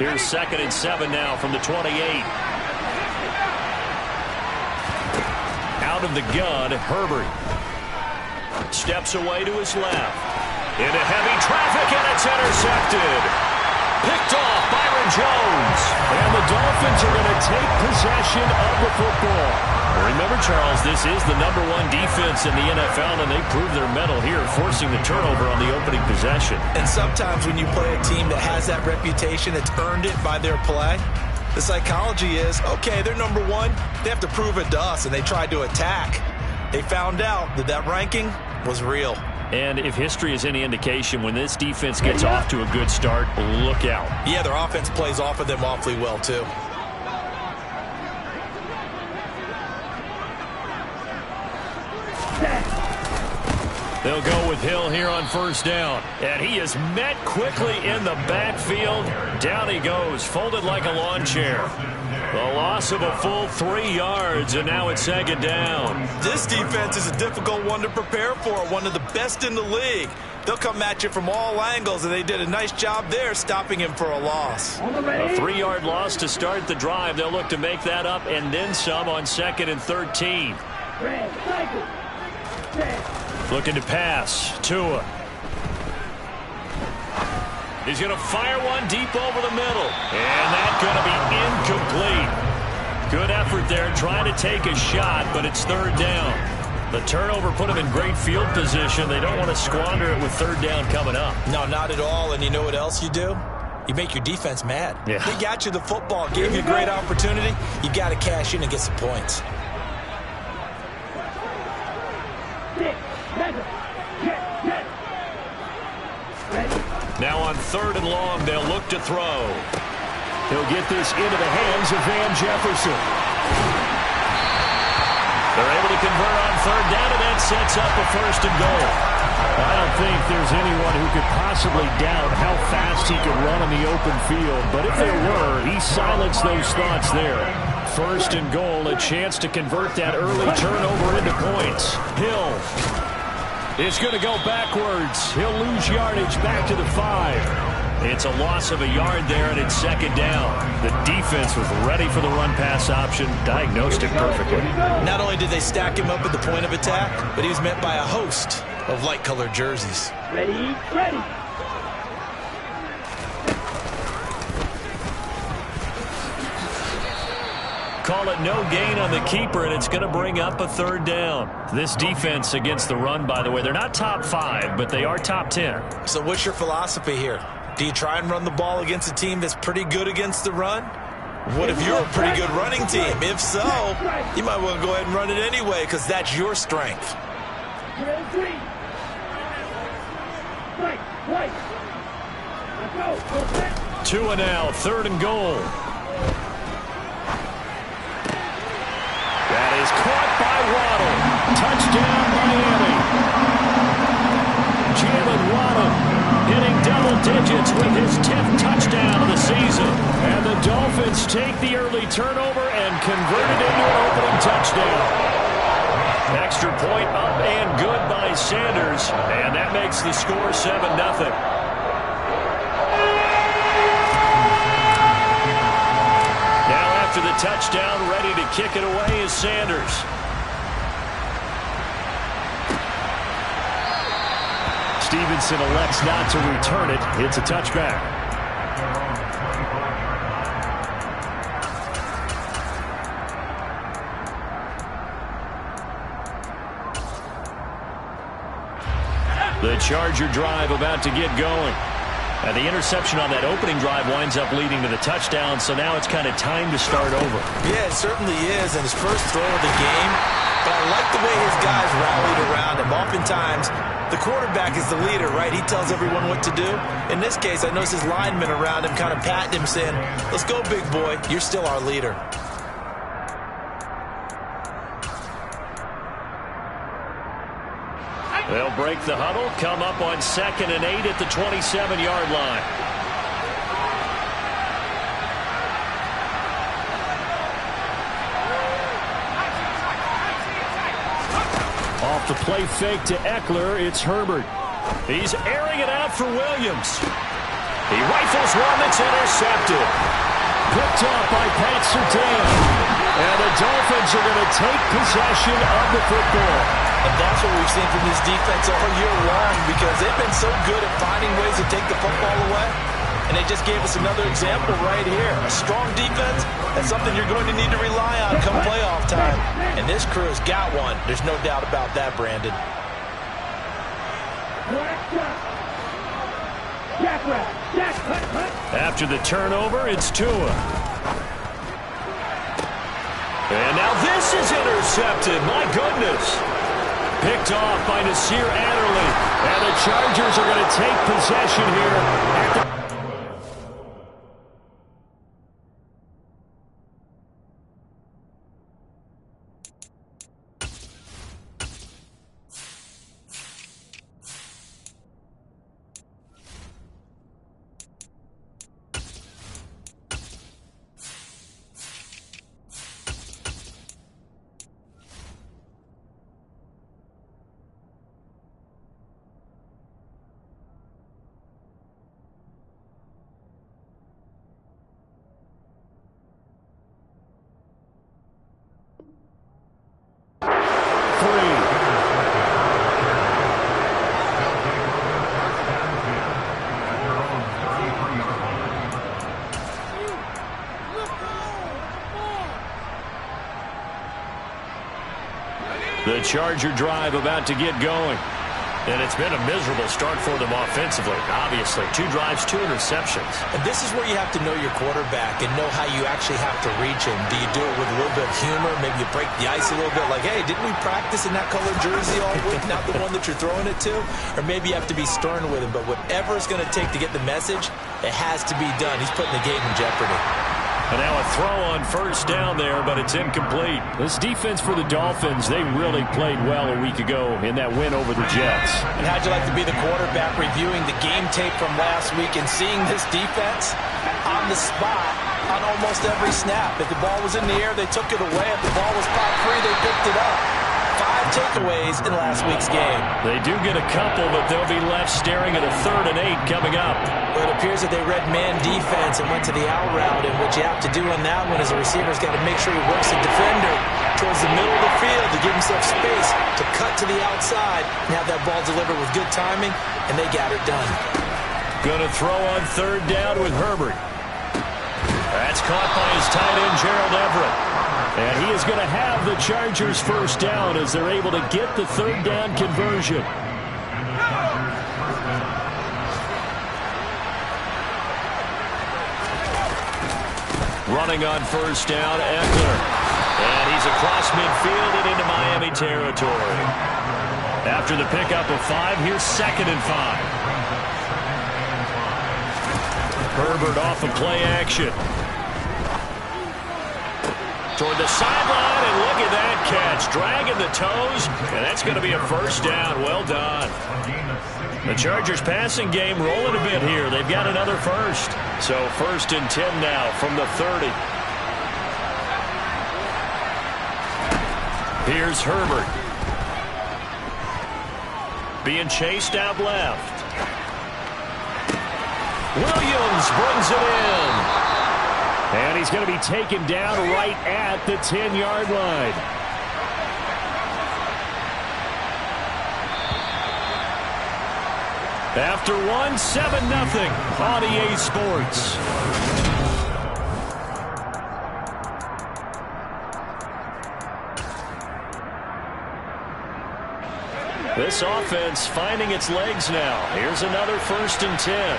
Here's 2nd and 7 now from the 28. Out of the gun, Herbert. Steps away to his left. Into heavy traffic, and it's intercepted. Picked off Byron Jones. And the Dolphins are going to take possession of the football. Remember, Charles, this is the #1 defense in the NFL, and they proved their mettle here, forcing the turnover on the opening possession. And sometimes when you play a team that has that reputation, it's earned it by their play. The psychology is, okay, they're #1. They have to prove it to us, and they tried to attack. They found out that that ranking was real. And if history is any indication, when this defense gets off to a good start, look out. Yeah, their offense plays off of them awfully well, too. They'll go with Hill here on 1st down. And he is met quickly in the backfield. Down he goes, folded like a lawn chair. The loss of a full 3 yards, and now it's 2nd down. This defense is a difficult one to prepare for, one of the best in the league. They'll come at you from all angles, and they did a nice job there stopping him for a loss. A 3-yard loss to start the drive. They'll look to make that up and then some on 2nd and 13. Looking to pass. Tua. He's going to fire one deep over the middle. And that's going to be incomplete. Good effort there trying to take a shot, but it's 3rd down. The turnover put him in great field position. They don't want to squander it with 3rd down coming up. No, not at all. And you know what else you do? You make your defense mad. Yeah. They got you the football, gave you a great opportunity. You got to cash in and get some points. Now on 3rd and long, they'll look to throw. He'll get this into the hands of Van Jefferson. They're able to convert on 3rd down, and that sets up a 1st and goal. I don't think there's anyone who could possibly doubt how fast he could run in the open field. But if there were, he silenced those thoughts there. 1st and goal, a chance to convert that early turnover into points. Hill is going to go backwards. He'll lose yardage back to the 5. It's a loss of a yard there, and it's 2nd down. The defense was ready for the run-pass option, diagnosed it perfectly. Not only did they stack him up at the point of attack, but he was met by a host of light-colored jerseys. Ready. Call it no gain on the keeper, and it's going to bring up a 3rd down. This defense against the run, by the way, they're not top 5, but they are top 10. So what's your philosophy here? Do you try and run the ball against a team that's pretty good against the run? What if you're a pretty good running team? If so, you might want to go ahead and run it anyway because that's your strength. 2 now, 3rd and goal. That is caught by Waddle. Touchdown, Miami. Jalen Waddle hitting double digits with his 10th touchdown of the season. And the Dolphins take the early turnover and convert it into an opening touchdown. Extra point up and good by Sanders. And that makes the score 7-0. After the touchdown, ready to kick it away is Sanders. Stevenson elects not to return it. It's a touchback. The Charger drive about to get going. And the interception on that opening drive winds up leading to the touchdown, so now it's kind of time to start over. Yeah, it certainly is, and his first throw of the game. But I like the way his guys rallied around him. Oftentimes, the quarterback is the leader, right? He tells everyone what to do. In this case, I noticed his linemen around him kind of patting him, saying, let's go, big boy. You're still our leader. They'll break the huddle, come up on 2nd and 8 at the 27-yard line. Off the play fake to Eckler, it's Herbert. He's airing it out for Williams. He rifles one that's intercepted. Picked off by Pat Surtain. And the Dolphins are going to take possession of the football. And that's what we've seen from this defense all year long, because they've been so good at finding ways to take the football away. And they just gave us another example right here. A strong defense, that's something you're going to need to rely on come playoff time. And this crew has got one. There's no doubt about that, Brandon. After the turnover, it's Tua. And now this is intercepted. My goodness. Picked off by Nasir Adderley. And the Chargers are going to take possession here at the... The Charger drive about to get going. And it's been a miserable start for them offensively, obviously. 2 drives, 2 interceptions. And this is where you have to know your quarterback and know how you actually have to reach him. Do you do it with a little bit of humor? Maybe you break the ice a little bit, like, hey, didn't we practice in that colored jersey all week, not the one that you're throwing it to? Or maybe you have to be stern with him. But whatever it's going to take to get the message, it has to be done. He's putting the game in jeopardy. And now a throw on first down there, but it's incomplete. This defense for the Dolphins, they really played well a week ago in that win over the Jets. And how'd you like to be the quarterback reviewing the game tape from last week and seeing this defense on the spot on almost every snap? If the ball was in the air, they took it away. If the ball was popped free, they picked it up. 5 takeaways in last week's game. They do get a couple, but they'll be left staring at a 3rd and 8 coming up. Well, it appears that they read man defense and went to the out route, and what you have to do on that one is the receiver's got to make sure he works the defender towards the middle of the field to give himself space to cut to the outside and have that ball delivered with good timing, and they got it done. Going to throw on 3rd down with Herbert. That's caught by his tight end, Gerald Everett. And he is going to have the Chargers first down as they're able to get the 3rd down conversion. Running on first down, Eckler. And he's across midfield and into Miami territory. After the pickup of 5, here's 2nd and 5. Herbert off of play action. Toward the sideline, and look at that catch. Dragging the toes, and that's going to be a first down. Well done. The Chargers passing game rolling a bit here. They've got another first. So 1st and 10 now from the 30. Here's Herbert. Being chased out left. Williams brings it in. And he's going to be taken down right at the 10-yard line. After 1, 7-0 on EA Sports. This offense finding its legs now. Here's another 1st and 10.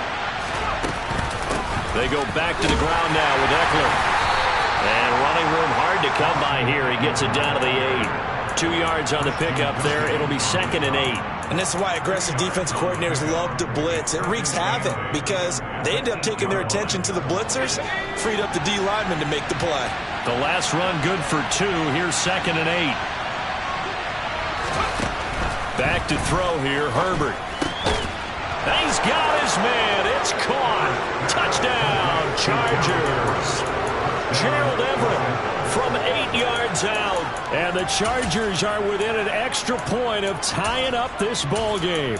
They go back to the ground now with Eckler. And running room hard to come by here. He gets it down to the 8. 2 yards on the pickup there. It'll be 2nd and 8. And this is why aggressive defense coordinators love to blitz. It wreaks havoc because they end up taking their attention to the blitzers, freed up the D lineman to make the play. The last run good for 2. Here's 2nd and 8. Back to throw here, Herbert. He's got his man. It's caught. Touchdown, Chargers. Gerald Everett from 8 yards out. And the Chargers are within an extra point of tying up this ball game.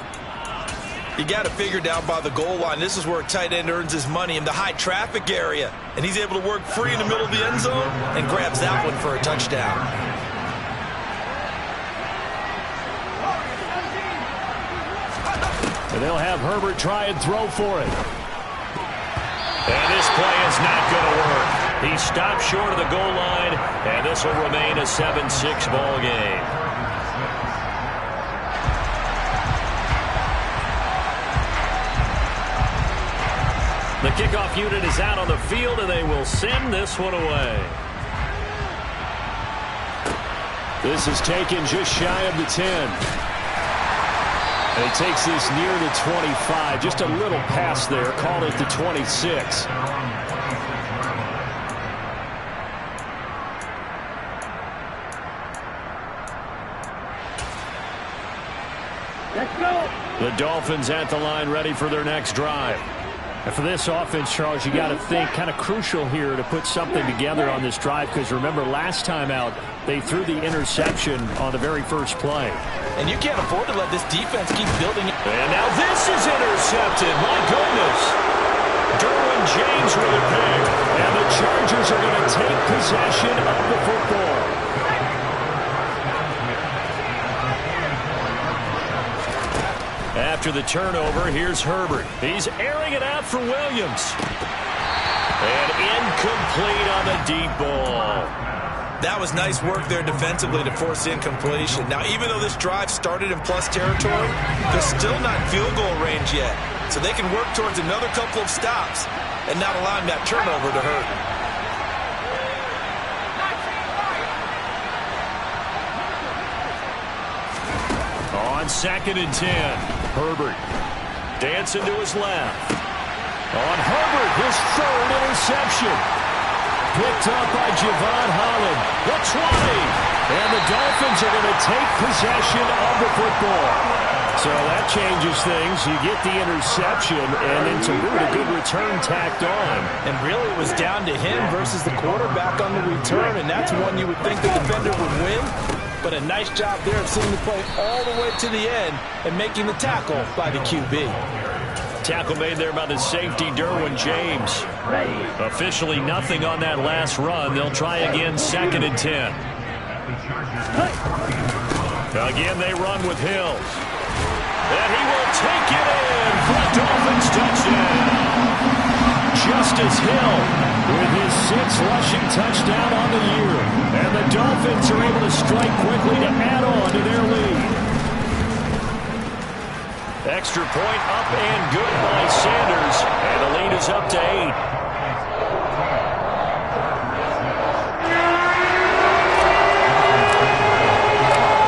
You got to figure down by the goal line. This is where a tight end earns his money, in the high traffic area. And he's able to work free in the middle of the end zone and grabs that one for a touchdown. And they'll have Herbert try and throw for it. And this play is not going to work. He stopped short of the goal line, and this will remain a 7-6 ball game. The kickoff unit is out on the field, and they will send this one away. This is taken just shy of the 10. And he takes this near the 25. Just a little pass there. Call it the 26. Let's go. The Dolphins at the line, ready for their next drive. And for this offense, Charles, you got to think kind of crucial here to put something together on this drive, because remember last time out they threw the interception on the very first play. And you can't afford to let this defense keep building it. And now this is intercepted. My goodness. Derwin James with a pick. And the Chargers are going to take possession of the football. After the turnover, here's Herbert. He's airing it out for Williams. And incomplete on the deep ball. That was nice work there defensively to force incompletion. Now, even though this drive started in plus territory, they're still not in field goal range yet. So they can work towards another couple of stops and not allowing that turnover to hurt. On 2nd and 10, Herbert dancing to his left. On Herbert, his 3rd interception. Picked up by Javon Holland. The 20. And the Dolphins are going to take possession of the football. So that changes things. You get the interception, and then to boot, a good return tacked on. And really it was down to him versus the quarterback on the return, and that's one you would think the defender would win. But a nice job there of seeing the play all the way to the end and making the tackle by the QB. Tackle made there by the safety, Derwin James. Officially nothing on that last run. They'll try again, 2nd and 10. Again, they run with Hills. And he will take it in for a Dolphins touchdown. Justice Hill with his 6th rushing touchdown on the year. And the Dolphins are able to strike quickly to add on to their lead. Extra point up and good by Sanders. And the lead is up to 8.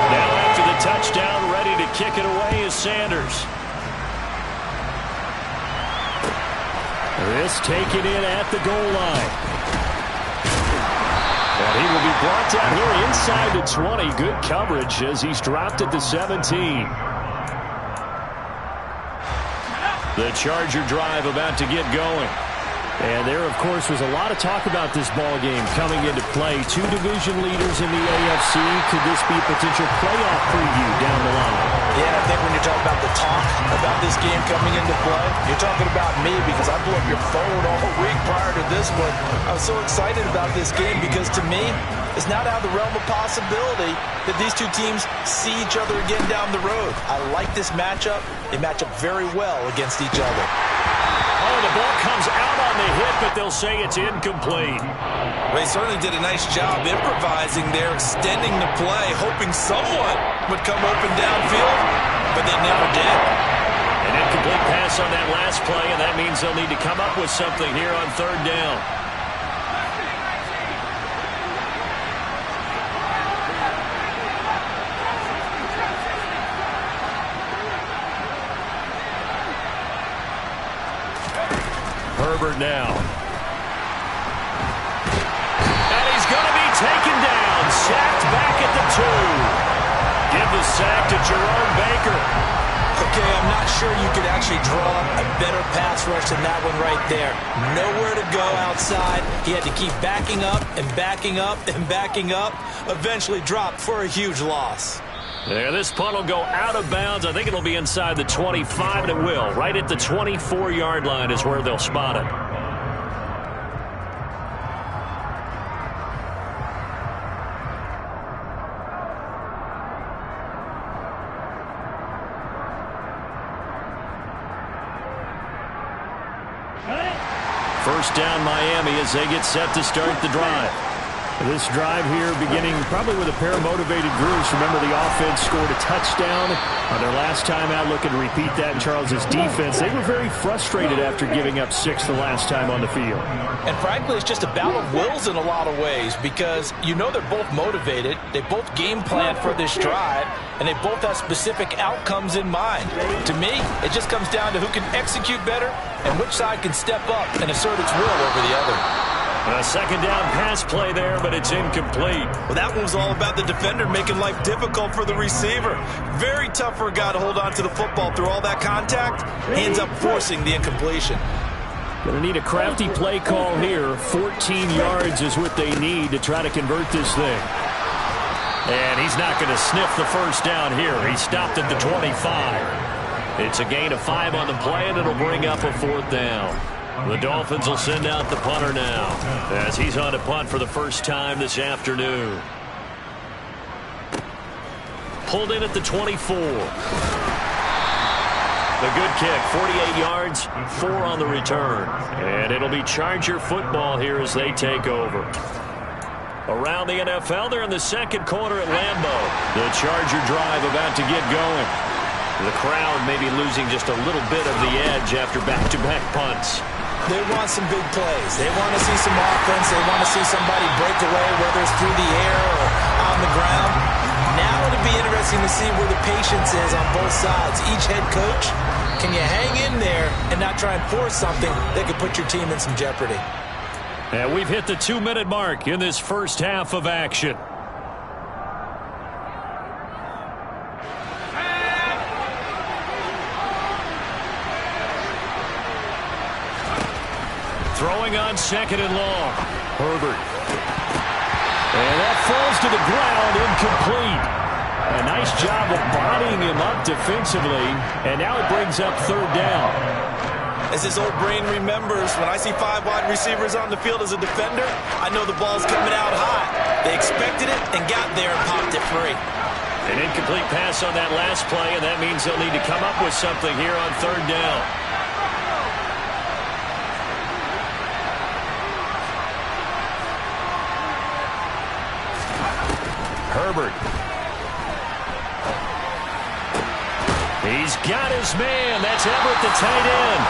Now after the touchdown, ready to kick it away is Sanders. This taken in at the goal line. And he will be brought down here inside the 20. Good coverage as he's dropped at the 17. The Charger drive about to get going. And there, of course, was a lot of talk about this ball game coming into play. 2 division leaders in the AFC. Could this be a potential playoff preview down the line? Yeah, I think when you talk about the talk about this game coming into play, you're talking about me, because I blew up your phone all week prior to this one. I was so excited about this game because, to me, it's not out of the realm of possibility that these two teams see each other again down the road. I like this matchup. They match up very well against each other. Oh, the ball comes out on the hit, but they'll say it's incomplete. Well, he certainly did a nice job improvising there, extending the play, hoping someone would come open downfield, but they never did. An incomplete pass on that last play, and that means they'll need to come up with something here on 3rd down. Herbert now. And he's going to be taken down. Sacked back at the 2. Give the sack to Jerome Baker. Okay, I'm not sure you could actually draw a better pass rush than that one right there. Nowhere to go outside. He had to keep backing up and backing up and backing up. Eventually dropped for a huge loss. Yeah, this punt will go out of bounds. I think it'll be inside the 25, and it will. Right at the 24-yard line is where they'll spot it. First down Miami as they get set to start the drive. This drive here beginning probably with a pair of motivated groups. Remember, the offense scored a touchdown on their last time out. Looking to repeat that in Charles's defense. They were very frustrated after giving up 6 the last time on the field. And frankly, it's just a battle of wills in a lot of ways because you know they're both motivated. They both game plan for this drive, and they both have specific outcomes in mind. To me, it just comes down to who can execute better and which side can step up and assert its will over the other. A second down pass play there, but it's incomplete. Well, that one was all about the defender making life difficult for the receiver. Very tough for a guy to hold on to the football through all that contact. He ends up forcing the incompletion. Going to need a crafty play call here. 14 yards is what they need to try to convert this thing. And he's not going to sniff the first down here. He stopped at the 25. It's a gain of 5 on the play, and it'll bring up a 4th down. The Dolphins will send out the punter now as he's on a punt for the first time this afternoon. Pulled in at the 24. The good kick, 48 yards, 4 on the return. And it'll be Charger football here as they take over. Around the NFL, they're in the second quarter at Lambeau. The Charger drive about to get going. The crowd may be losing just a little bit of the edge after back-to-back punts. They want some big plays. They want to see some offense. They want to see somebody break away, whether it's through the air or on the ground. Now it'll be interesting to see where the patience is on both sides. Each head coach, can you hang in there and not try and force something that could put your team in some jeopardy? And we've hit the 2-minute mark in this first half of action. Throwing on second and long. Herbert. And that falls to the ground, incomplete. A nice job of bodying him up defensively. And now it brings up 3rd down. As his old brain remembers, when I see 5 wide receivers on the field as a defender, I know the ball's coming out hot. They expected it and got there and popped it free. An incomplete pass on that last play, and that means they'll need to come up with something here on 3rd down. Herbert. He's got his man. That's Everett, the tight end.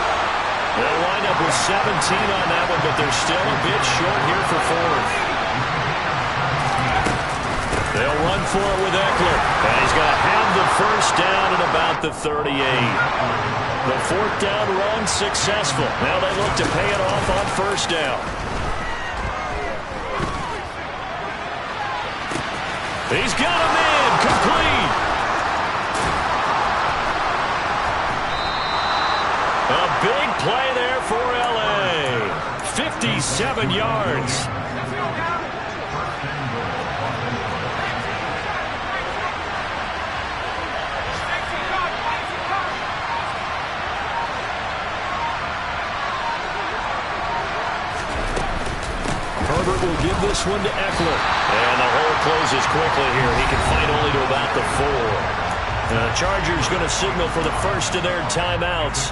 They'll wind up with 17 on that one, but they're still a bit short here for 4th. They'll run for it with Eckler. And he's going to have the first down at about the 38. The 4th down run successful. Now they look to pay it off on 1st down. He's got a man, complete. A big play there for L.A. 57 yards. Herbert will give this one to Eckler. And the hole closes quickly here. He can fight only to about the 4. The Chargers going to signal for the first of their timeouts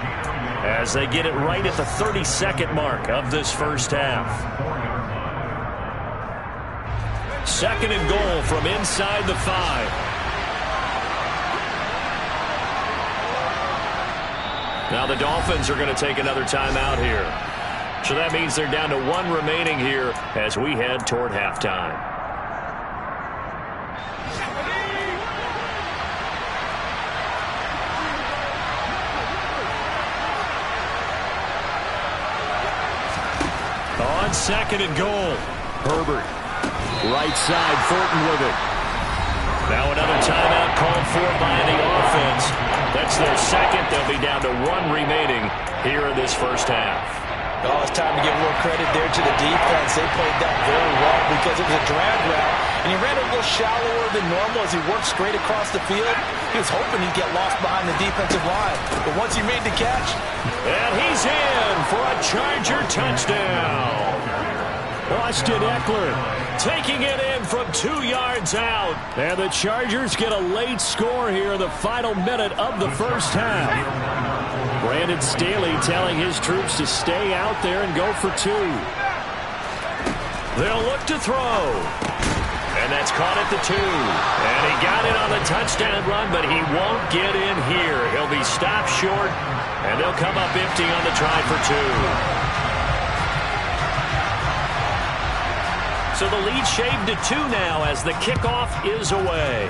as they get it right at the 32nd mark of this first half. 2nd and goal from inside the 5. Now the Dolphins are going to take another timeout here. So that means they're down to 1 remaining here as we head toward halftime. On 2nd and goal, Herbert. Right side, Thornton with it. Now another timeout called for by the offense. That's their 2nd. They'll be down to 1 remaining here in this first half. Oh, it's time to give a little credit there to the defense. They played that very well because it was a drag route. And he ran a little shallower than normal as he worked straight across the field. He was hoping he'd get lost behind the defensive line. But once he made the catch... And he's in for a Charger touchdown. Austin Eckler taking it in from 2 yards out. And the Chargers get a late score here in the final minute of the first half. Brandon Staley telling his troops to stay out there and go for 2. They'll look to throw. And that's caught at the 2. And he got it on the touchdown run, but he won't get in here. He'll be stopped short, and they'll come up empty on the try for 2. So the lead shaved to 2 now as the kickoff is away.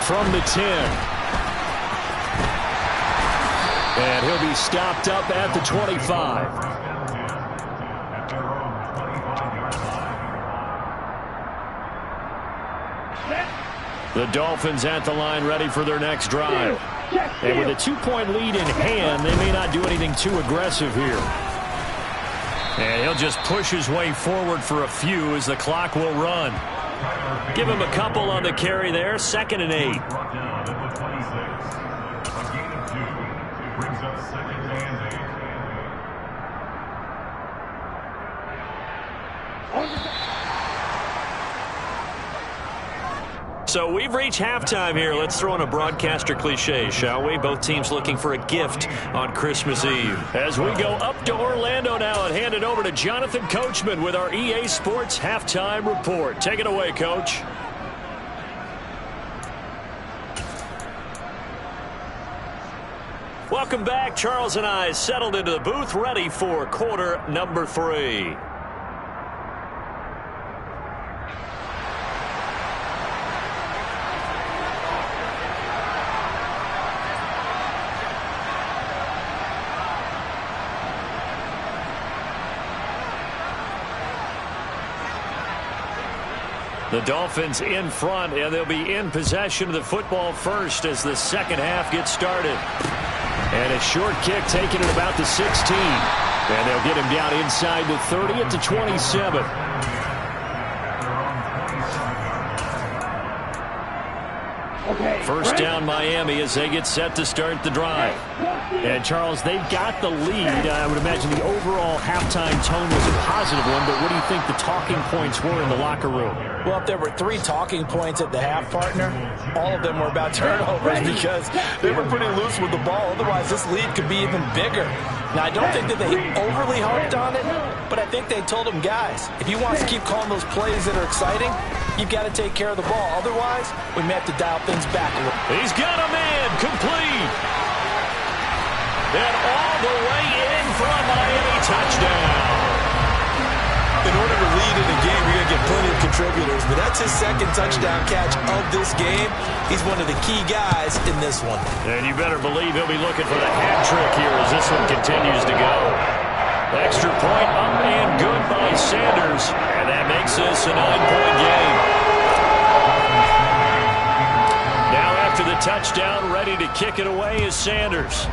From the 10. And he'll be stopped up at the 25. The Dolphins at the line ready for their next drive. And with a 2-point lead in hand, they may not do anything too aggressive here. And he'll just push his way forward for a few as the clock will run. Give him a couple on the carry there. 2nd and 8. So we've reached halftime here. Let's throw in a broadcaster cliche, shall we? Both teams looking for a gift on Christmas Eve. As we go up to Orlando now and hand it over to Jonathan Coachman with our EA Sports Halftime Report. Take it away, Coach. Welcome back. Charles and I settled into the booth, ready for quarter number 3. The Dolphins in front, and they'll be in possession of the football first as the second half gets started. And a short kick taken at about the 16. And they'll get him down inside the 30 at the 27. First down Miami as they get set to start the drive. And Charles, they've got the lead. I would imagine the overall halftime tone was a positive one, but what do you think the talking points were in the locker room? Well, if there were 3 talking points at the half, partner, all of them were about turnovers because they were pretty loose with the ball. Otherwise, this lead could be even bigger. Now, I don't think that they overly harped on it, but I think they told them, guys, if you want to keep calling those plays that are exciting, you've got to take care of the ball. Otherwise, we may have to dial things back a little. He's got a man complete. And all the way in for a Miami touchdown. In order to lead in a game, you're going to get plenty of contributors, but that's his 2nd touchdown catch of this game. He's one of the key guys in this one. And you better believe he'll be looking for the hat trick here as this one continues to go. Extra point up and good by Sanders, and that makes this a 9-point game. Now after the touchdown, ready to kick it away is Sanders.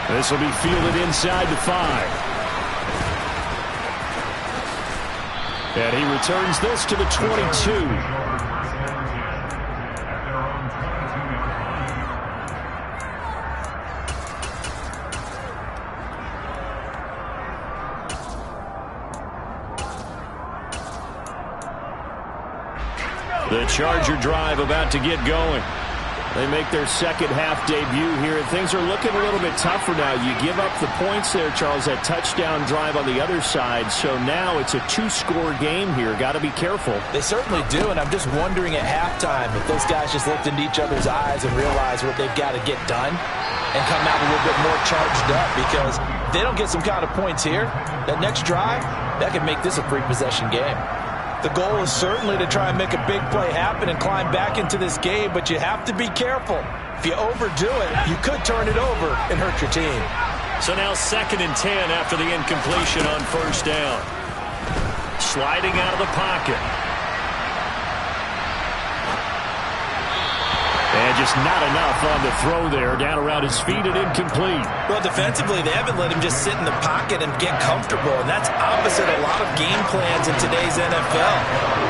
This will be fielded inside the 5. And he returns this to the 22. The Charger drive about to get going. They make their second half debut here, and things are looking a little bit tougher now. You give up the points there, Charles, that touchdown drive on the other side. So now it's a 2-score game here. Got to be careful. They certainly do, and I'm just wondering at halftime if those guys just looked into each other's eyes and realized what they've got to get done and come out a little bit more charged up, because if they don't get some kind of points here, that next drive, that could make this a 3-possession game. The goal is certainly to try and make a big play happen and climb back into this game, but you have to be careful. If you overdo it, you could turn it over and hurt your team. So now 2nd and 10 after the incompletion on first down. Sliding out of the pocket. And just not enough on the throw there. Down around his feet and incomplete. Well, defensively, they haven't let him just sit in the pocket and get comfortable, and that's opposite a lot of game plans in today's NFL.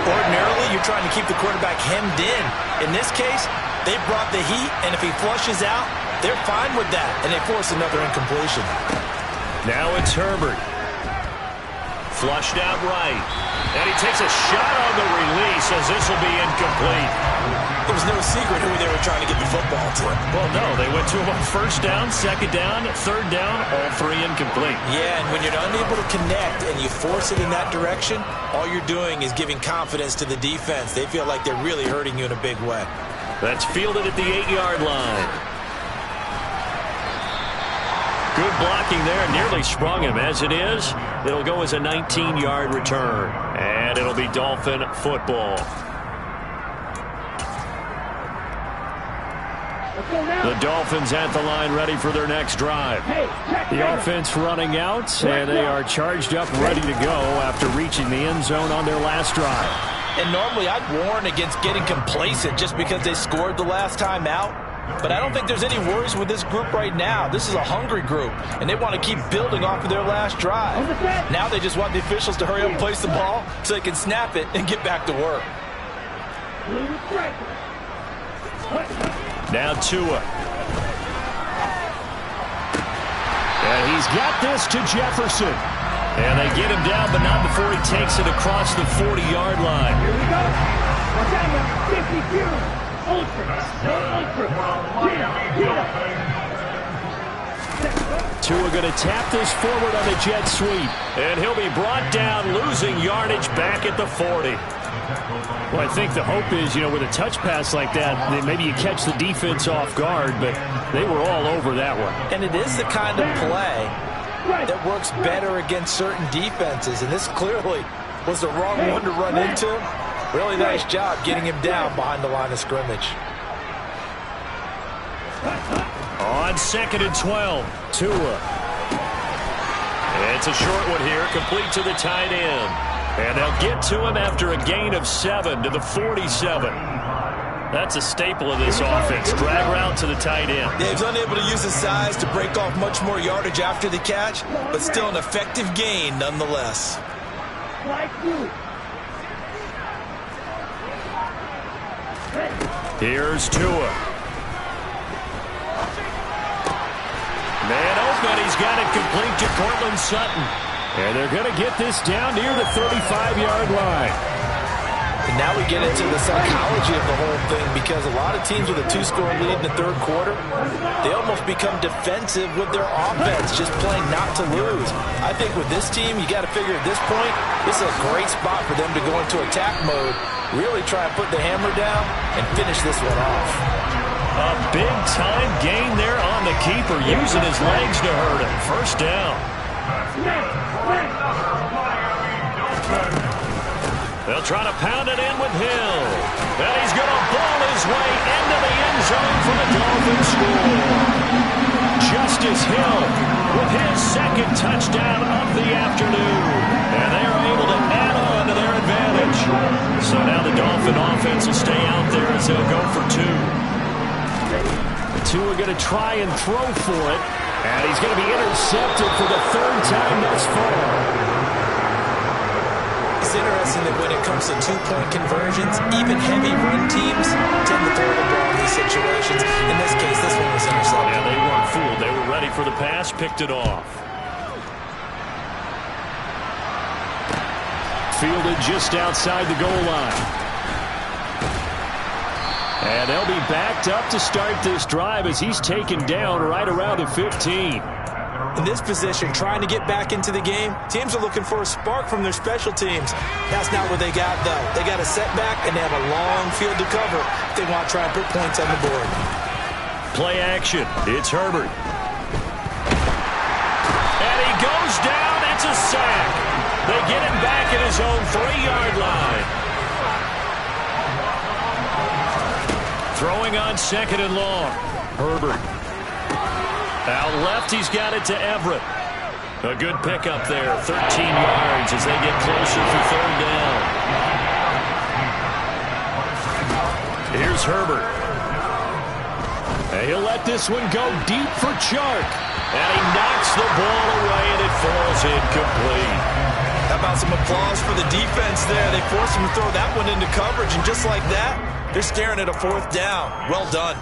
Ordinarily, you're trying to keep the quarterback hemmed in. In this case, they brought the heat, and if he flushes out, they're fine with that, and they force another incompletion. Now it's Herbert. Flushed out right. And he takes a shot on the release as this will be incomplete. There was no secret who they were trying to get the football to. Well, no, they went to him on first down, second down, third down, all three incomplete. Yeah, and when you're unable to connect and you force it in that direction, all you're doing is giving confidence to the defense. They feel like they're really hurting you in a big way. That's fielded at the 8-yard line. Good blocking there, nearly sprung him. As it is, it'll go as a 19-yard return. And it'll be Dolphin football. The Dolphins at the line ready for their next drive. The offense running out, and they are charged up, ready to go after reaching the end zone on their last drive. And normally I'd warn against getting complacent just because they scored the last time out. But I don't think there's any worries with this group right now. This is a hungry group, and they want to keep building off of their last drive. Now they just want the officials to hurry up and place the ball so they can snap it and get back to work. Now Tua. And he's got this to Jefferson. And they get him down, but not before he takes it across the 40-yard line. Here we go. Watch out now. 52. Tua going to tap this forward on a jet sweep. And he'll be brought down, losing yardage back at the 40. Well, I think the hope is, with a touch pass like that, maybe you catch the defense off guard, but they were all over that one. And it is the kind of play that works better against certain defenses, and this clearly was the wrong one to run into. Really nice job getting him down behind the line of scrimmage. On 2nd and 12, Tua. It's a short one here, complete to the tight end. And they'll get to him after a gain of 7 to the 47. That's a staple of this offense. Drag route to the tight end. Yeah, he's unable to use his size to break off much more yardage after the catch, but still an effective gain nonetheless. Here's Tua. Man open. He's got it complete to Cortland Sutton. And they're going to get this down near the 35-yard line. And now we get into the psychology of the whole thing, because a lot of teams with a 2-score lead in the third quarter, they almost become defensive with their offense, just playing not to lose. I think with this team, you got to figure at this point, this is a great spot for them to go into attack mode, really try and put the hammer down and finish this one off. A big-time gain there on the keeper, using his legs to hurt him. First down. They'll try to pound it in with Hill. And he's going to ball his way into the end zone for the Dolphins score. Justice Hill with his second touchdown of the afternoon. And they are able to add on to their advantage. So now the Dolphin offense will stay out there as they'll go for 2. The 2 are going to try and throw for it. And he's going to be intercepted for the 3rd time thus far. It's interesting that when it comes to 2-point conversions, even heavy run teams tend to throw the ball in these situations. In this case, this one was intercepted. Yeah, they weren't fooled. They were ready for the pass, picked it off. Fielded just outside the goal line. And they'll be backed up to start this drive as he's taken down right around the 15. In this position, trying to get back into the game, teams are looking for a spark from their special teams. That's not what they got, though. They got a setback, and they have a long field to cover if they want to try and put points on the board. Play action. It's Herbert. And he goes down. It's a sack. They get him back at his own 3-yard line. Throwing on 2nd and long. Herbert. Out left, he's got it to Everett. A good pickup there, 13 yards as they get closer for 3rd down. Here's Herbert. And he'll let this one go deep for Chark. And he knocks the ball away, and it falls incomplete. How about some applause for the defense there? They forced him to throw that one into coverage, and just like that, they're staring at a 4th down. Well done.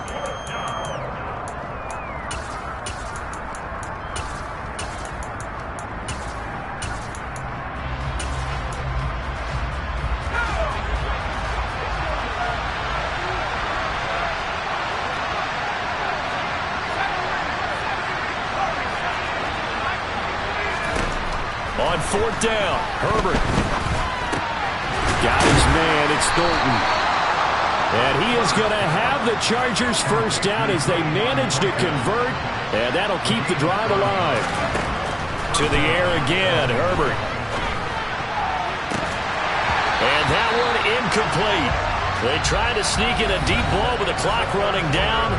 On 4th down, Herbert. Got his man, it's Thornton. And he is going to have the Chargers first down as they manage to convert. And that'll keep the drive alive. To the air again, Herbert. And that one incomplete. They try to sneak in a deep ball with the clock running down.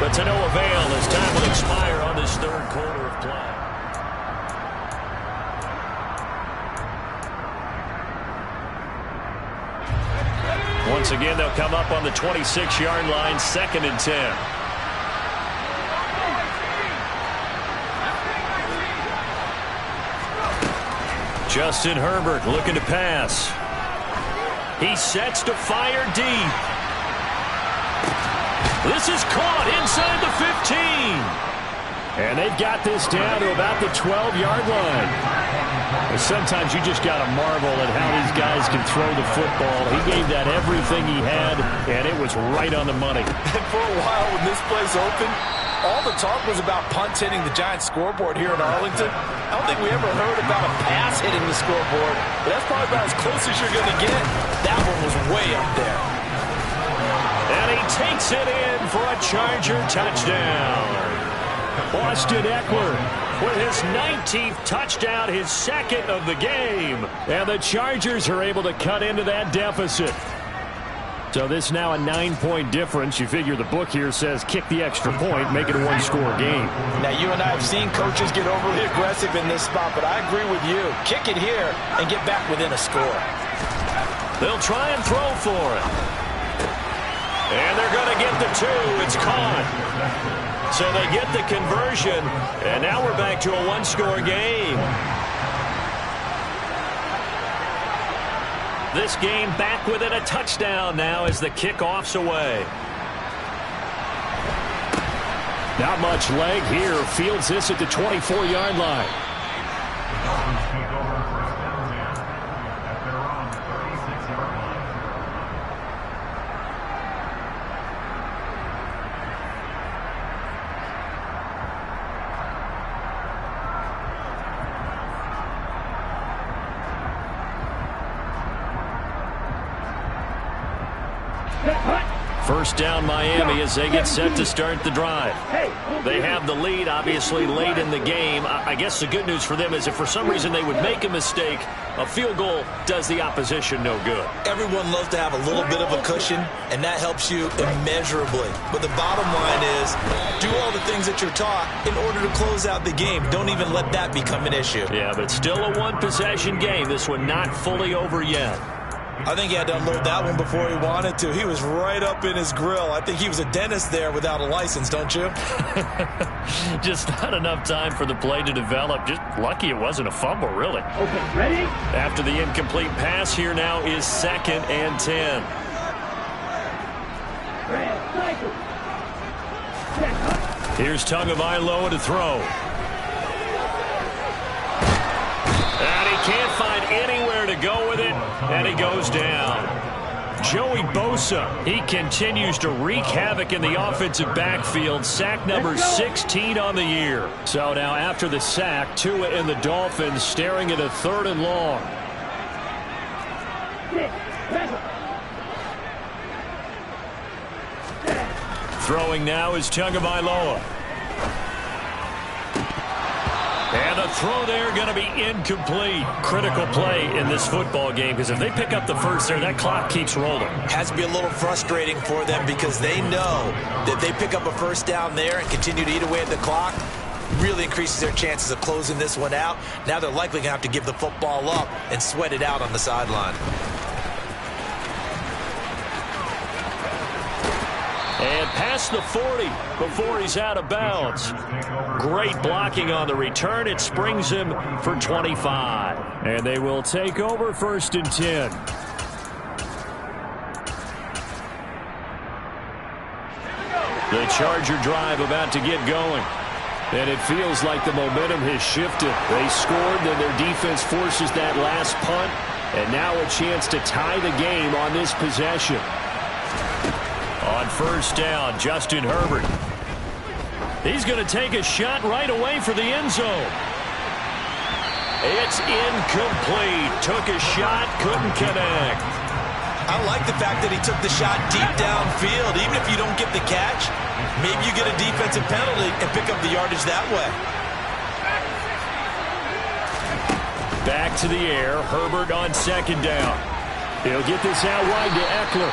But to no avail as time will expire on this 3rd quarter of play. Once again, they'll come up on the 26-yard line, 2nd and 10. Justin Herbert looking to pass. He sets to fire deep. This is caught inside the 15. And they've got this down to about the 12-yard line. Sometimes you just got to marvel at how these guys can throw the football. He gave that everything he had, and it was right on the money. And for a while when this play's open, all the talk was about punts hitting the Giants scoreboard here in Arlington. I don't think we ever heard about a pass hitting the scoreboard, but that's probably about as close as you're going to get. That one was way up there. And he takes it in for a Charger touchdown. Austin Eckler with his 19th touchdown, his 2nd of the game. And the Chargers are able to cut into that deficit. So this is now a 9-point difference. You figure the book here says kick the extra point, make it a 1-score game. Now, you and I have seen coaches get overly aggressive in this spot, but I agree with you. Kick it here and get back within a score. They'll try and throw for it. And they're going to get the 2. It's caught. So they get the conversion, and now we're back to a 1-score game. This game back within a touchdown now as the kickoff's away. Not much leg here. Fields this at the 24-yard line. First down Miami as they get set to start the drive. They have the lead obviously late in the game. I guess the good news for them is if for some reason they would make a mistake, a field goal does the opposition no good. Everyone loves to have a little bit of a cushion, and that helps you immeasurably. But the bottom line is do all the things that you're taught in order to close out the game. Don't even let that become an issue. Yeah, but still a 1-possession game. This one not fully over yet. I think he had to unload that one before he wanted to. He was right up in his grill. I think he was a dentist there without a license, don't you? Just not enough time for the play to develop. Just lucky it wasn't a fumble, really. Okay, ready? After the incomplete pass, here now is 2nd and 10. Here's Tagovailoa to throw. And he can't find anywhere to go with it, and he goes down. Joey Bosa, he continues to wreak havoc in the offensive backfield. Sack number 16 on the year. So now after the sack, Tua and the Dolphins staring at a 3rd and long. Throwing now is Tagovailoa. And a throw there going to be incomplete. Critical play in this football game because if they pick up the first there, that clock keeps rolling. Has to be a little frustrating for them because they know that they pick up a first down there and continue to eat away at the clock, really increases their chances of closing this one out. Now they're likely going to have to give the football up and sweat it out on the sideline. And past the 40 before he's out of bounds. Great blocking on the return. It springs him for 25. And they will take over 1st and 10. The Charger drive about to get going. And it feels like the momentum has shifted. They scored, then their defense forces that last punt. And now a chance to tie the game on this possession. On 1st down, Justin Herbert. He's going to take a shot right away for the end zone. It's incomplete. Took a shot, couldn't connect. I like the fact that he took the shot deep downfield. Even if you don't get the catch, maybe you get a defensive penalty and pick up the yardage that way. Back to the air. Herbert on 2nd down. He'll get this out wide to Eckler.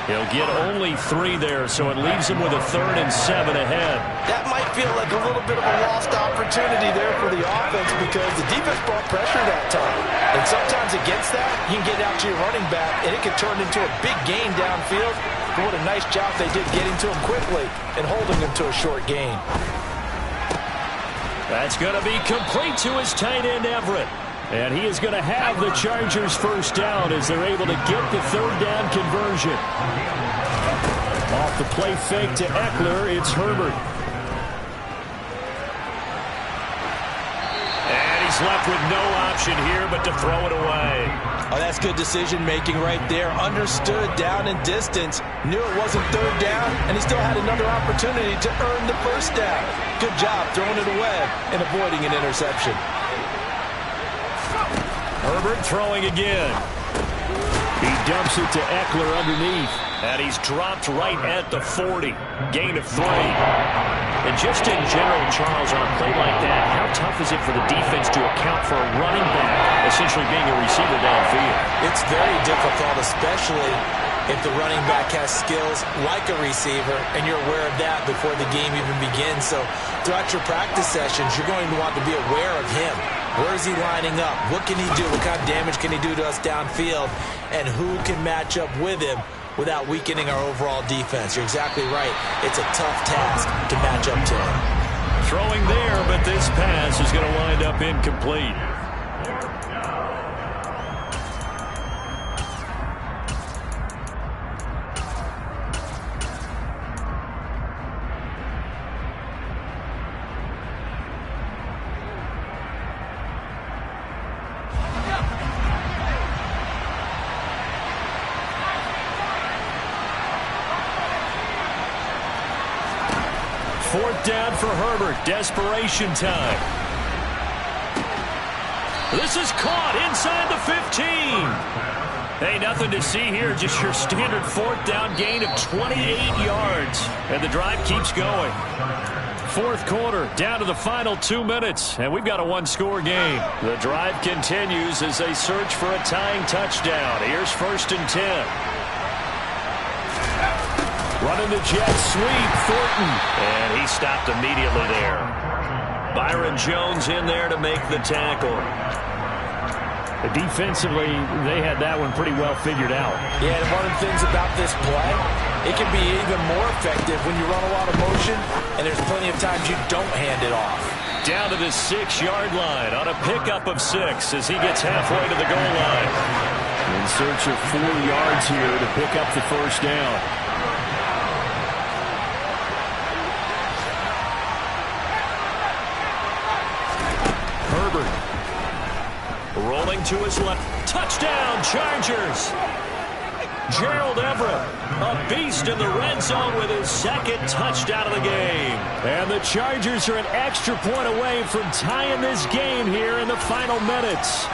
He'll get only 3 there, so it leaves him with a 3rd and 7 ahead. That might feel like a little bit of a lost opportunity there for the offense because the defense brought pressure that time. And sometimes against that, you can get out to your running back, and it can turn into a big gain downfield. But what a nice job they did getting to him quickly and holding him to a short gain. That's going to be complete to his tight end, Everett. And he is going to have the Chargers 1st down as they're able to get the 3rd down conversion. Off the play fake to Eckler, it's Herbert. And he's left with no option here but to throw it away. Oh, that's good decision-making right there. Understood down and distance. Knew it wasn't 3rd down, and he still had another opportunity to earn the 1st down. Good job throwing it away and avoiding an interception. Herbert throwing again. He dumps it to Eckler underneath. And he's dropped right at the 40. Gain of 3. And just in general, Charles, on a play like that, how tough is it for the defense to account for a running back essentially being a receiver downfield? It's very difficult, especially if the running back has skills like a receiver, and you're aware of that before the game even begins. So throughout your practice sessions, you're going to want to be aware of him. Where is he lining up? What can he do? What kind of damage can he do to us downfield? And who can match up with him without weakening our overall defense? You're exactly right. It's a tough task to match up to him. Throwing there, but this pass is going to wind up incomplete. Fourth down for Herbert. Desperation time. This is caught inside the 15. Hey, nothing to see here. Just your standard 4th down gain of 28 yards. And the drive keeps going. 4th quarter, down to the final 2 minutes. And we've got a 1-score game. The drive continues as they search for a tying touchdown. Here's 1st and 10. Running the jet sweep, Thornton. And he stopped immediately there. Byron Jones in there to make the tackle. Defensively, they had that one pretty well figured out. Yeah, and one of the things about this play, it can be even more effective when you run a lot of motion, and there's plenty of times you don't hand it off. Down to the 6-yard line on a pickup of 6 as he gets halfway to the goal line. In search of 4 yards here to pick up the 1st down. Rolling to his left. Touchdown, Chargers. Gerald Everett, a beast in the red zone with his 2nd touchdown of the game. And the Chargers are an extra point away from tying this game here in the final minutes.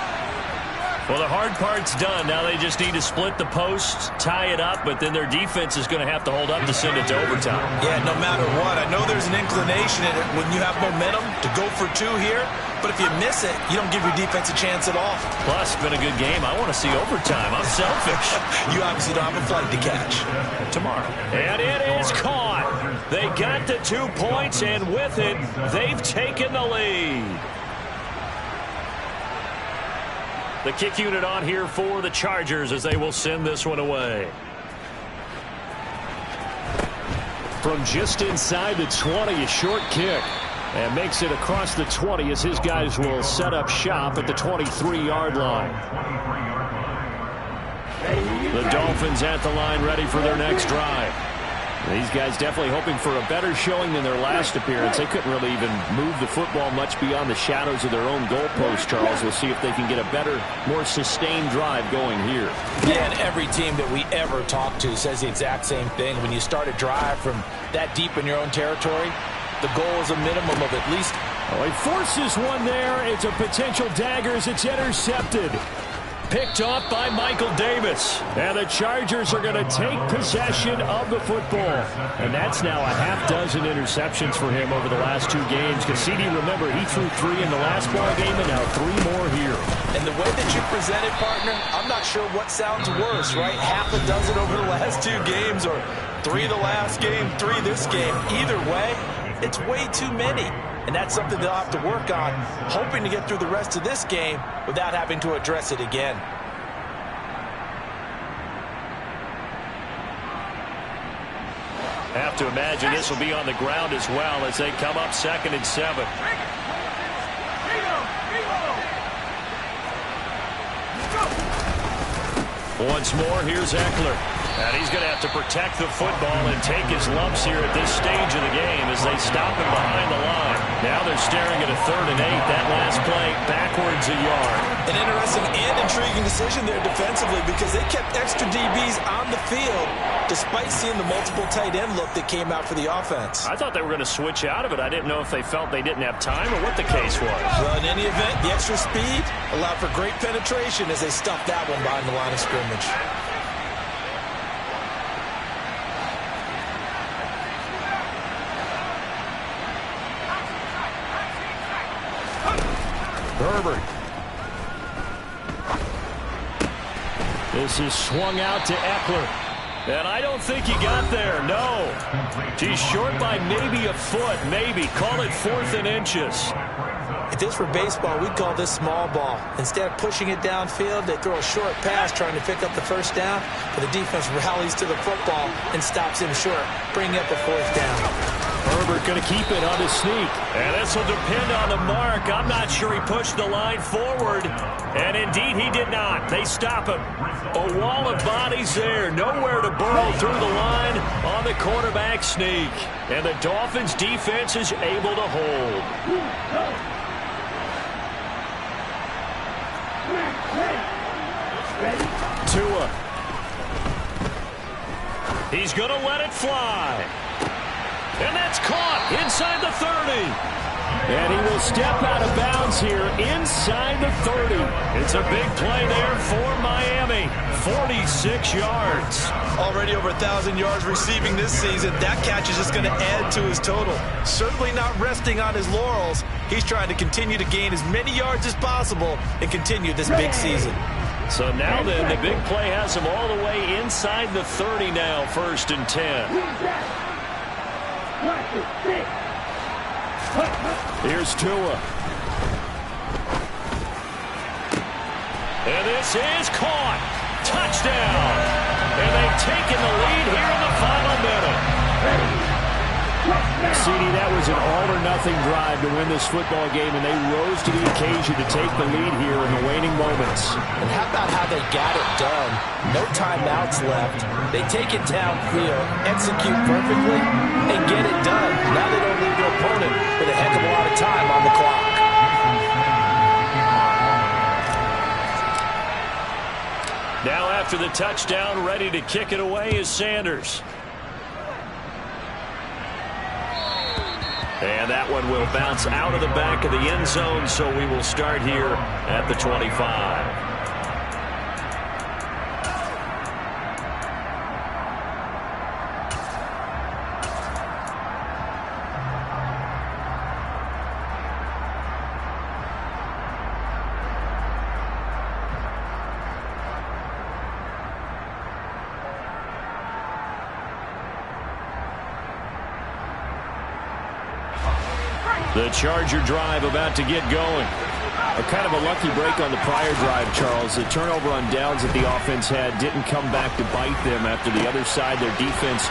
Well, the hard part's done. Now they just need to split the posts, tie it up, but then their defense is going to have to hold up to send it to overtime. Yeah, no matter what. I know there's an inclination in it when you have momentum to go for 2 here, but if you miss it, you don't give your defense a chance at all. Plus, it's been a good game. I want to see overtime. I'm selfish. You obviously don't have a flight to catch. Tomorrow. And it is caught. They got the 2 points, and with it, they've taken the lead. The kick unit on here for the Chargers as they will send this one away. from just inside the 20, a short kick. And makes it across the 20 as his guys will set up shop at the 23-yard line. The Dolphins at the line ready for their next drive. These guys definitely hoping for a better showing than their last appearance. They couldn't really even move the football much beyond the shadows of their own goalpost, Charles. We'll see if they can get a better, more sustained drive going here. Yeah, and every team that we ever talk to says the exact same thing. When you start a drive from that deep in your own territory, the goal is a minimum of at least. Oh, he forces one there. It's a potential dagger as it's intercepted. Picked off by Michael Davis. And the Chargers are going to take possession of the football. And that's now a half-dozen interceptions for him over the last 2 games. Cassidy, remember, he threw 3 in the last ball game and now 3 more here. And the way that you present it, partner, I'm not sure what sounds worse, right? Half a dozen over the last 2 games or 3 the last game, 3 this game. Either way, it's way too many. And that's something they'll have to work on, hoping to get through the rest of this game without having to address it again. Have to imagine this will be on the ground as well as they come up 2nd and 7. Once more, here's Eckler. And he's going to have to protect the football and take his lumps here at this stage of the game as they stop him behind the line. Now they're staring at a 3rd and 8. That last play backwards a yard. An interesting and intriguing decision there defensively because they kept extra DBs on the field despite seeing the multiple tight end look that came out for the offense. I thought they were going to switch out of it. I didn't know if they felt they didn't have time or what the case was. Well, in any event, the extra speed allowed for great penetration as they stuffed that one behind the line of scrimmage. Herbert. This is swung out to Eckler. And I don't think he got there. No. He's short by maybe a foot. Maybe. Call it 4th and inches. If this were baseball, we'd call this small ball. Instead of pushing it downfield, they throw a short pass trying to pick up the 1st down, but the defense rallies to the football and stops him short, bringing up a 4th down. Herbert going to keep it on his sneak. And this will depend on the mark. I'm not sure he pushed the line forward. And indeed, he did not. They stop him. A wall of bodies there. Nowhere to burrow through the line on the quarterback sneak. And the Dolphins' defense is able to hold. Tua. He's going to let it fly. And that's caught inside the 30. And he will step out of bounds here inside the 30. It's a big play there for Miami. 46 yards. Already over 1,000 yards receiving this season. That catch is just going to add to his total. Certainly not resting on his laurels. He's trying to continue to gain as many yards as possible and continue this big season. So now then, the big play has him all the way inside the 30 now, 1st and 10. Here's Tua. And this is caught. Touchdown. And they've taken the lead here in the final minute. CD, that was an all-or-nothing drive to win this football game, and they rose to the occasion to take the lead here in the waning moments. And how about how they got it done? No timeouts left. They take it downfield, execute perfectly, and get it done. Now they don't leave their opponent with a heck of a lot of time on the clock. Now after the touchdown, ready to kick it away is Sanders. And that one will bounce out of the back of the end zone, so we will start here at the 25. The Charger drive about to get going. A kind of a lucky break on the prior drive, Charles. The turnover on downs that the offense had didn't come back to bite them after the other side. Their defense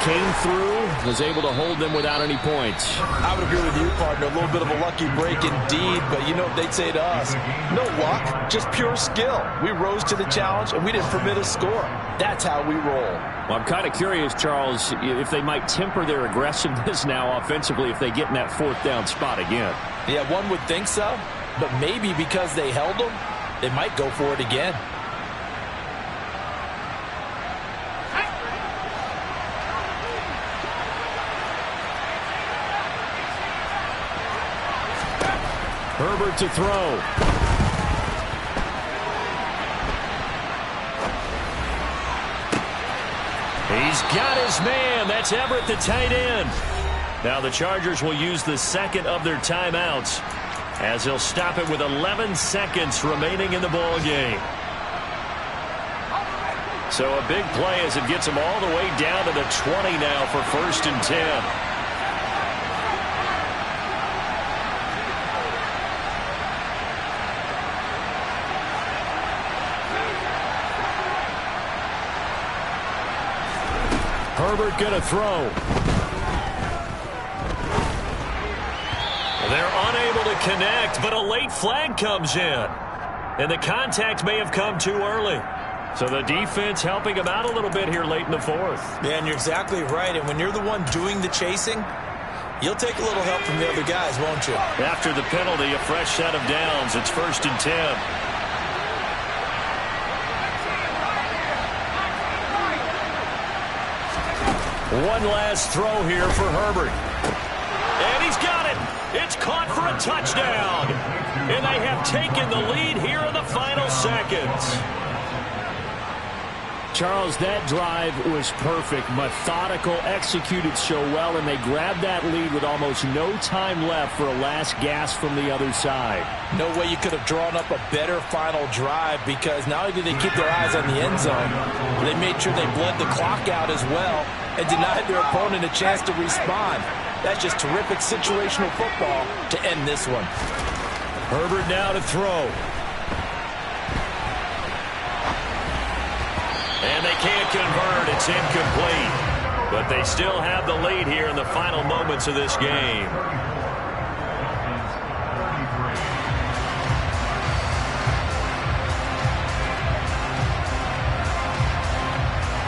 came through, was able to hold them without any points. I would agree with you, partner. A little bit of a lucky break indeed, but you know what they'd say to us? No luck, just pure skill. We rose to the challenge, and we didn't permit a score. That's how we roll. Well, I'm kind of curious, Charles, if they might temper their aggressiveness now offensively if they get in that fourth down spot again. Yeah, one would think so, but maybe because they held them, they might go for it again. Herbert to throw. He's got his man. That's Everett, the tight end. Now the Chargers will use the second of their timeouts as they'll stop it with 11 seconds remaining in the ball game. So a big play as it gets them all the way down to the 20 now for 1st and 10. Herbert going to throw. They're unable to connect, but a late flag comes in. And the contact may have come too early. So the defense helping him out a little bit here late in the fourth. Yeah, and you're exactly right. And when you're the one doing the chasing, you'll take a little help from the other guys, won't you? After the penalty, a fresh set of downs. It's 1st and 10. One last throw here for Herbert. And he's got it. It's caught for a touchdown. And they have taken the lead here in the final seconds. Charles, that drive was perfect. Methodical, executed so well, and they grabbed that lead with almost no time left for a last gasp from the other side. No way you could have drawn up a better final drive, because not only did they keep their eyes on the end zone, they made sure they bled the clock out as well and denied their opponent a chance to respond. That's just terrific situational football to end this one. Herbert now to throw. And they can't convert. It's incomplete. But they still have the lead here in the final moments of this game.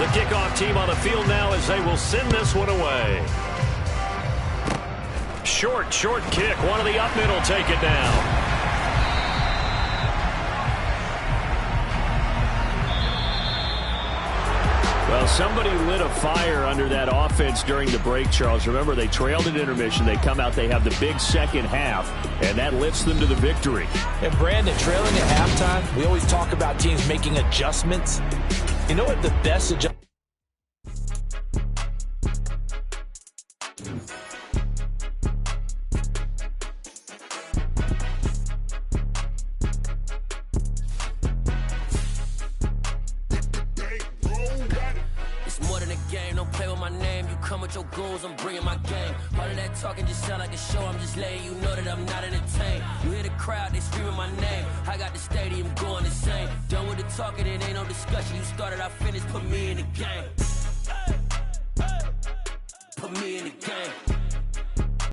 The kickoff team on the field now as they will send this one away. Short kick. One of the up middle take it down. Well, somebody lit a fire under that offense during the break, Charles. Remember, they trailed at intermission. They come out, they have the big second half, and that lifts them to the victory. And Brandon, trailing at halftime, we always talk about teams making adjustments. You know what the best adjustment? I'm bringing my game. All of that talking just sound like a show. I'm just letting you know that I'm not entertained. You hear the crowd, they screaming my name. I got the stadium going insane. Done with the talking, it ain't no discussion. You started, I finished, put me in the game. Put me in the game.